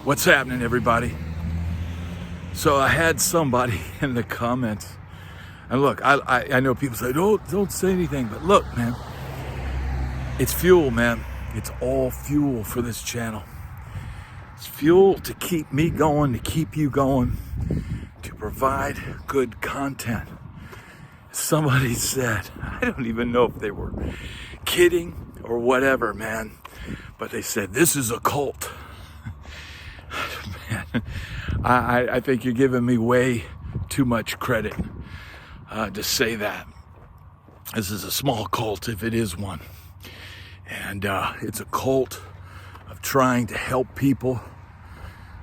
What's happening, everybody? So I had somebody in the comments, and look, I know people say, don't say anything, but look, man, it's fuel, man. It's all fuel for this channel. It's fuel to keep me going, to keep you going, to provide good content. Somebody said, I don't even know if they were kidding or whatever, man, but they said, this is a cult. Man, I think you're giving me way too much credit to say that. This is a small cult, if it is one. And it's a cult of trying to help people,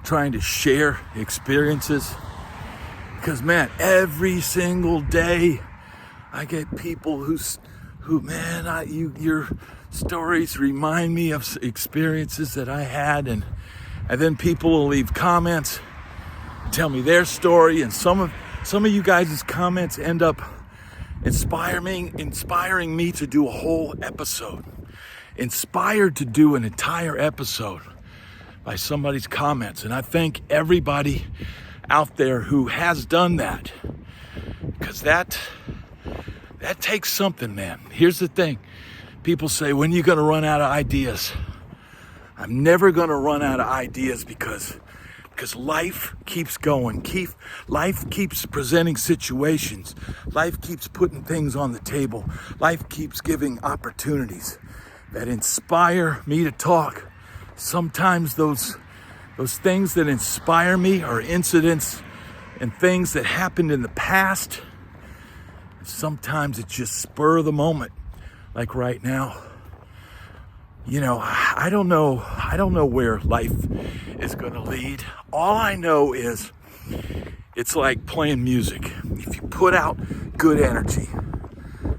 trying to share experiences. Because, man, every single day I get people who man, your stories remind me of experiences that I had, and then people will leave comments, tell me their story, and some of you guys' comments end up inspiring me to do a whole episode. Inspired to do an entire episode by somebody's comments. And I thank everybody out there who has done that, because that takes something, man. Here's the thing. People say, when are you going to run out of ideas? I'm never going to run out of ideas because life keeps going. Life keeps presenting situations. Life keeps putting things on the table. Life keeps giving opportunities that inspire me to talk. Sometimes those things that inspire me are incidents and things that happened in the past. Sometimes it's just spur of the moment, like right now. You know, I don't know where life is going to lead. All I know is it's like playing music. If you put out good energy,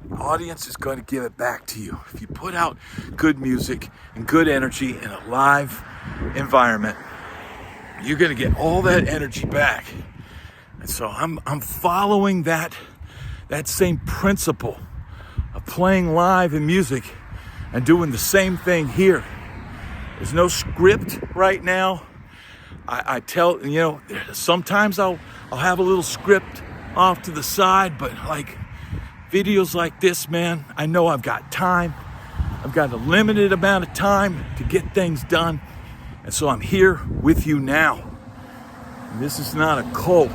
the audience is going to give it back to you. If you put out good music and good energy in a live environment, you're going to get all that energy back. And so I'm following that same principle of playing live in music and doing the same thing here. There's no script right now. I tell, sometimes I'll have a little script off to the side, but like videos like this, man, I know I've got time. I've got a limited amount of time to get things done. And so I'm here with you now. And this is not a cult,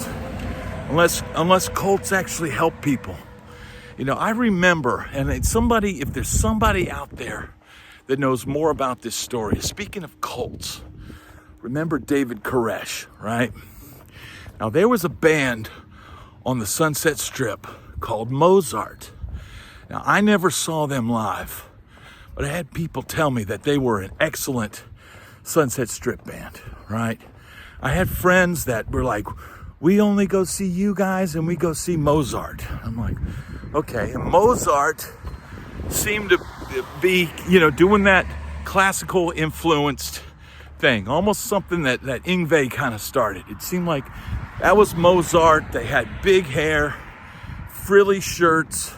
unless cults actually help people. You know, I remember, and if there's somebody out there that knows more about this story, speaking of cults, remember David Koresh, right? Now, there was a band on the Sunset Strip called Mosart. Now, I never saw them live, but I had people tell me that they were an excellent Sunset Strip band, right? I had friends that were like, we only go see you guys and we go see Mosart. I'm like, okay. And Mosart seemed to be, doing that classical influenced thing, almost something that Yngwie kind of started. It seemed like that was Mosart. They had big hair, frilly shirts,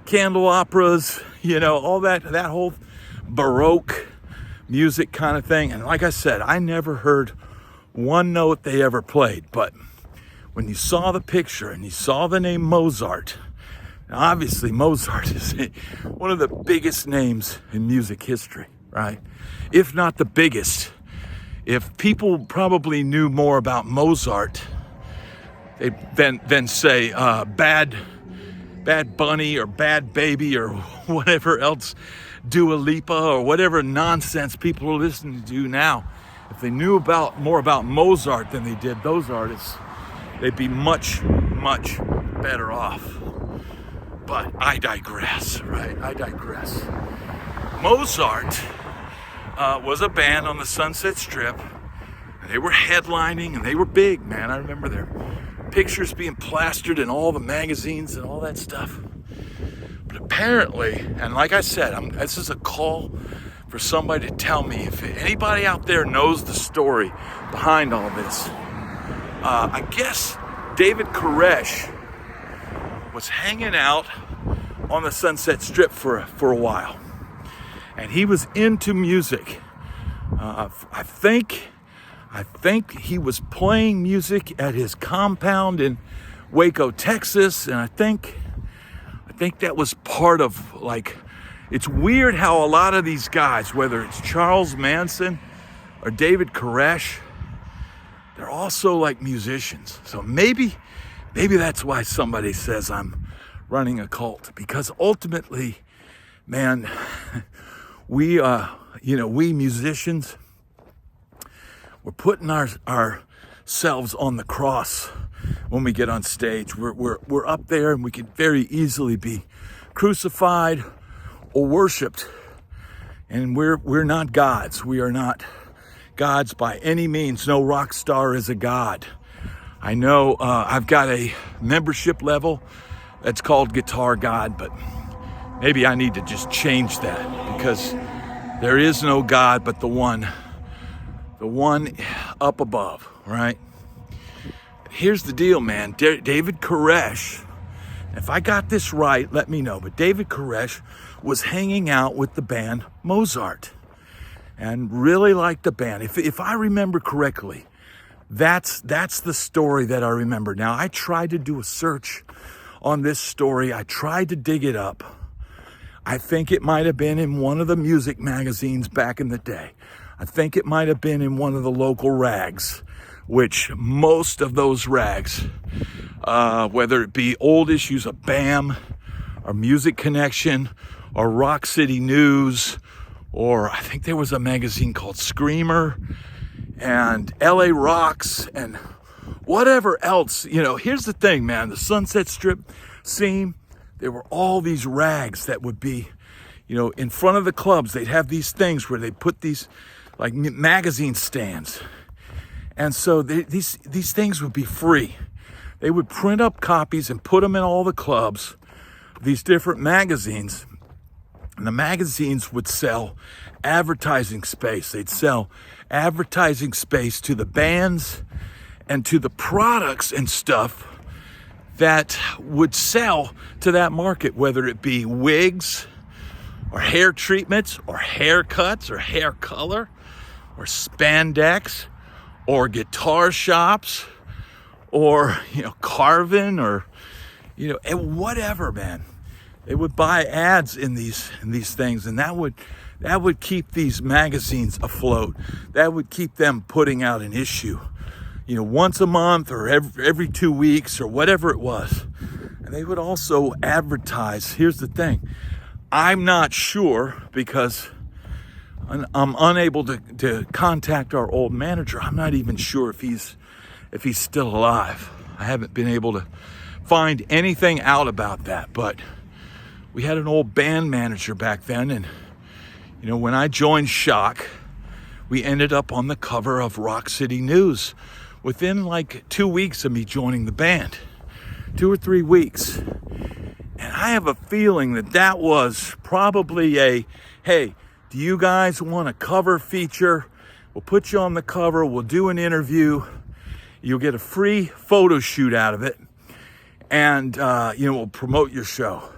candelabras, all that whole Baroque music kind of thing. And like I said, I never heard one note they ever played, but when you saw the picture and you saw the name Mosart, obviously Mozart is one of the biggest names in music history, right? If not the biggest. If people probably knew more about Mozart than say Bad Bunny or Bad Baby or whatever else, Dua Lipa or whatever nonsense people are listening to now, if they knew more about Mozart than they did those artists, they'd be much, much better off. But I digress, right? I digress. Mosart was a band on the Sunset Strip. And they were headlining and they were big, man. I remember their pictures being plastered in all the magazines and all that stuff. But apparently, and like I said, this is a call for somebody to tell me if anybody out there knows the story behind all this. I guess David Koresh was hanging out on the Sunset Strip for a while, and he was into music. I think I think he was playing music at his compound in Waco, Texas, and I think that was part of, like, it's weird how a lot of these guys, whether it's Charles Manson or David Koresh, they're also like musicians. So maybe that's why somebody says I'm running a cult, because ultimately, man, we musicians, we're putting ourselves on the cross when we get on stage. We're up there, and we can very easily be crucified or worshipped. And we're not gods. We are not gods by any means. No rock star is a god. I know I've got a membership level that's called Guitar God, but maybe I need to just change that, because there is no God but the one up above, right? Here's the deal, man. David Koresh, if I got this right, let me know, but David Koresh was hanging out with the band Mosart and really liked the band. If I remember correctly, that's the story that I remember. Now, I tried to do a search on this story. I tried to dig it up. I think it might have been in one of the music magazines back in the day. I think it might have been in one of the local rags, which most of those rags, whether it be old issues of BAM or Music Connection or Rock City News, or I think there was a magazine called Screamer and LA Rocks and whatever else. Here's the thing, man. The Sunset Strip scene, there were all these rags that would be, in front of the clubs. They'd have these things where they put these like magazine stands. And so these things would be free. They would print up copies and put them in all the clubs, these different magazines. And the magazines would sell advertising space. They'd sell advertising space to the bands and to the products and stuff that would sell to that market, whether it be wigs or hair treatments or haircuts or hair color or spandex or guitar shops or, carving or, and whatever, man. They would buy ads in these things, and that would keep these magazines afloat. That would keep them putting out an issue, once a month or every 2 weeks or whatever it was. And they would also advertise. Here's the thing. I'm not sure, because I'm unable to contact our old manager. I'm not even sure if he's still alive. I haven't been able to find anything out about that, but we had an old band manager back then, and when I joined Shock, we ended up on the cover of Rock City News within like 2 weeks of me joining the band. 2 or 3 weeks. And I have a feeling that was probably hey, do you guys want a cover feature? We'll put you on the cover. We'll do an interview. You'll get a free photo shoot out of it. And, we'll promote your show.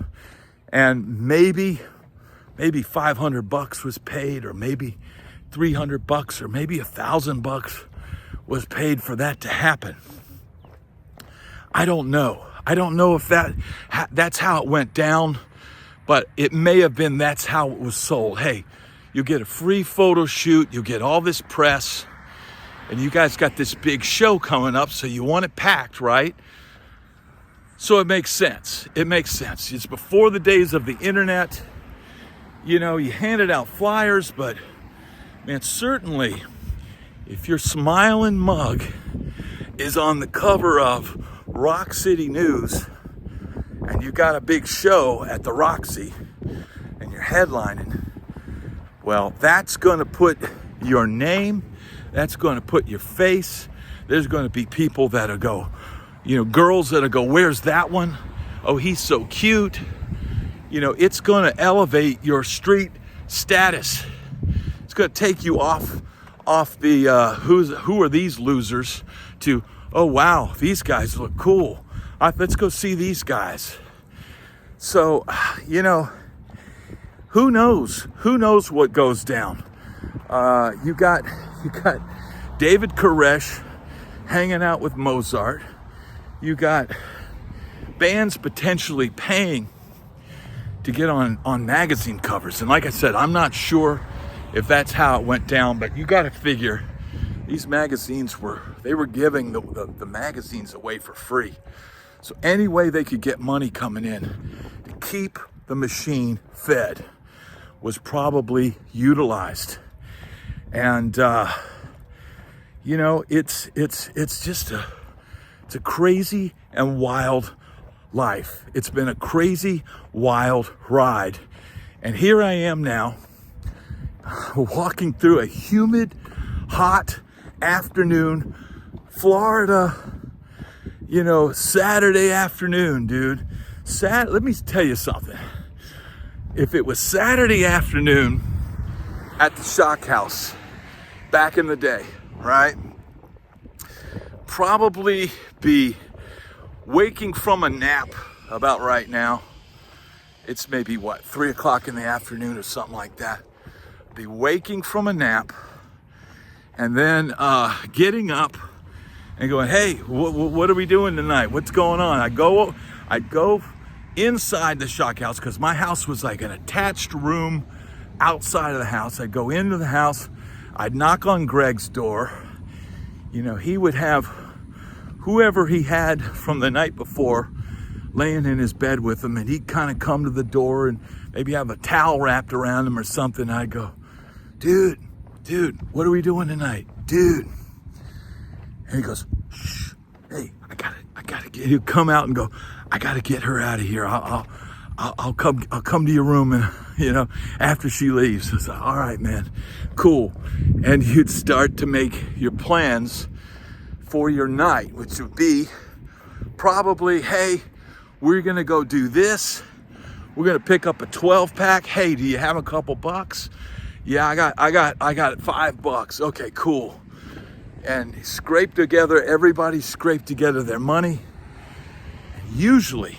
And maybe $500 was paid, or maybe $300, or maybe $1,000 was paid for that to happen. I don't know. I don't know if that's how it went down, but it may have been that's how it was sold. Hey, you get a free photo shoot, you get all this press, and you guys got this big show coming up, so you want it packed, right? So it makes sense. It makes sense. It's before the days of the internet. You handed out flyers, but man, certainly if your smiling mug is on the cover of Rock City News and you got a big show at the Roxy and you're headlining, well, that's going to put your name, that's going to put your face. There's going to be people that'll go, girls that'll go, where's that one? Oh, he's so cute. It's going to elevate your street status. It's going to take you off the who are these losers to, oh wow, these guys look cool. Let's go see these guys. So, who knows? Who knows what goes down? You got David Koresh hanging out with Mosart. You got bands potentially paying to get on magazine covers. And like I said, I'm not sure if that's how it went down, but you got to figure these magazines were giving the magazines away for free. So any way they could get money coming in to keep the machine fed was probably utilized. And you know, it's just it's a crazy and wild life. It's been a crazy, wild ride. And here I am now, walking through a humid, hot afternoon, Florida, you know, Saturday afternoon, dude. Let me tell you something. If it was Saturday afternoon at the Shock House back in the day, right? Probably be waking from a nap about right now. It's maybe what, 3 o'clock in the afternoon or something like that. Be waking from a nap and then getting up and going, hey, what are we doing tonight? What's going on? I'd go inside the Shock House because my house was like an attached room outside of the house. I'd go into the house. I'd knock on Greg's door. You know, he would have whoever he had from the night before laying in his bed with him, and he'd kind of come to the door and maybe have a towel wrapped around him or something. I'd go, dude, what are we doing tonight? Dude. And he goes, shh, hey, I gotta get, he'll come out and go, I gotta get her out of here. I'll come to your room, and you know, after she leaves. I was like, all right, man, cool. And you'd start to make your plans for your night, which would be probably, hey, we're gonna go do this. We're gonna pick up a 12-pack. Hey, do you have a couple bucks? Yeah, I got $5. Okay, cool. And everybody scraped together their money. Usually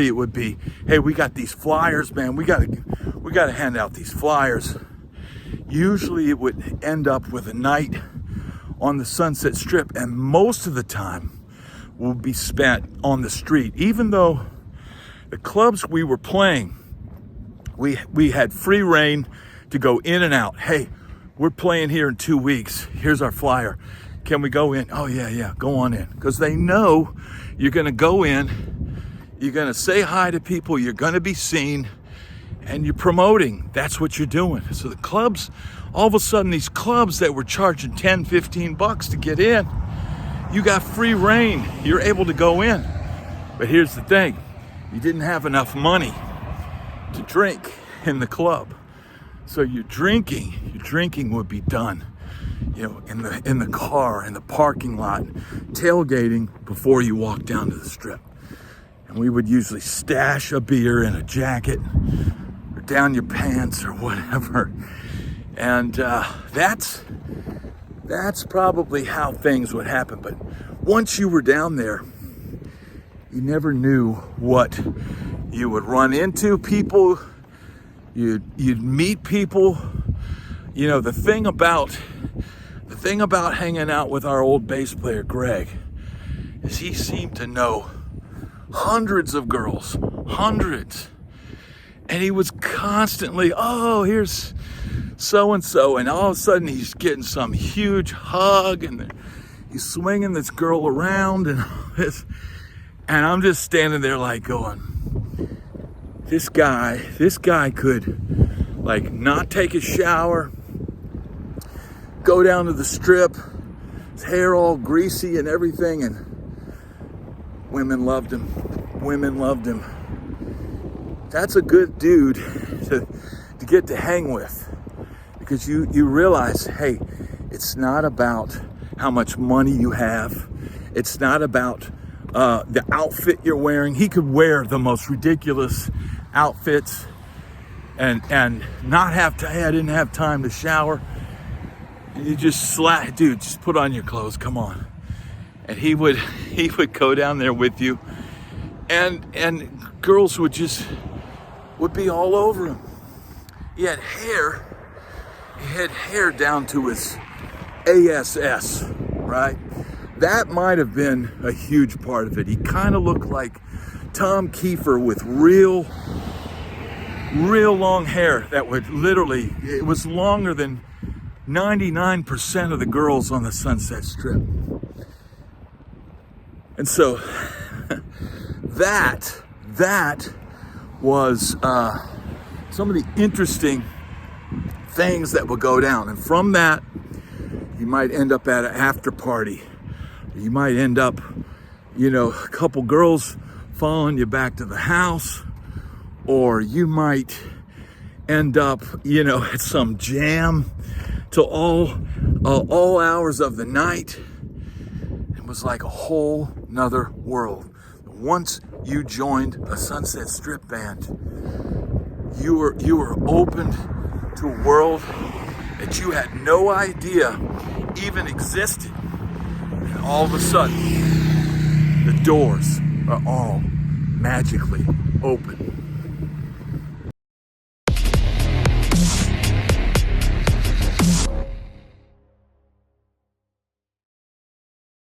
it would be, hey, we got these flyers, man. We gotta hand out these flyers. Usually it would end up with a night on the Sunset Strip, and most of the time will be spent on the street. Even though the clubs we were playing, we had free reign to go in and out. Hey, we're playing here in 2 weeks. Here's our flyer. Can we go in? Oh yeah, go on in. Because they know you're gonna go in, you're gonna say hi to people, you're gonna be seen, and you're promoting. That's what you're doing. So the clubs, all of a sudden, these clubs that were charging $10, $15 to get in, you got free reign. You're able to go in. But here's the thing, you didn't have enough money to drink in the club. So your drinking would be done, you know, in the car, in the parking lot, tailgating before you walk down to the strip. And we would usually stash a beer in a jacket or down your pants or whatever. And that's probably how things would happen. But once you were down there, you never knew what you would run into. People, you'd meet people. You know, the thing about hanging out with our old bass player Greg is he seemed to know hundreds of girls, hundreds. And he was constantly, oh, here's so-and-so, and all of a sudden he's getting some huge hug, and he's swinging this girl around, and this, and I'm just standing there like going, this guy could like not take a shower, go down to the strip, his hair all greasy and everything, and women loved him. That's a good dude to get to hang with. Because you realize, hey, it's not about how much money you have. It's not about the outfit you're wearing. He could wear the most ridiculous outfits and not have to, hey, I didn't have time to shower. And you just dude, just put on your clothes, come on. And he would go down there with you, and girls would be all over him. He had hair down to his ASS, right? That might have been a huge part of it. He kind of looked like Tom Kiefer with real long hair that would literally, it was longer than 99% of the girls on the Sunset Strip. And so that was some of the interesting things that would go down. And from that, you might end up at an after party. You might end up, a couple girls following you back to the house, or you might end up, at some jam till all hours of the night. It was like a whole nother world. Once you joined a Sunset Strip band, you were opened to a world that you had no idea even existed. And all of a sudden, the doors are all magically open.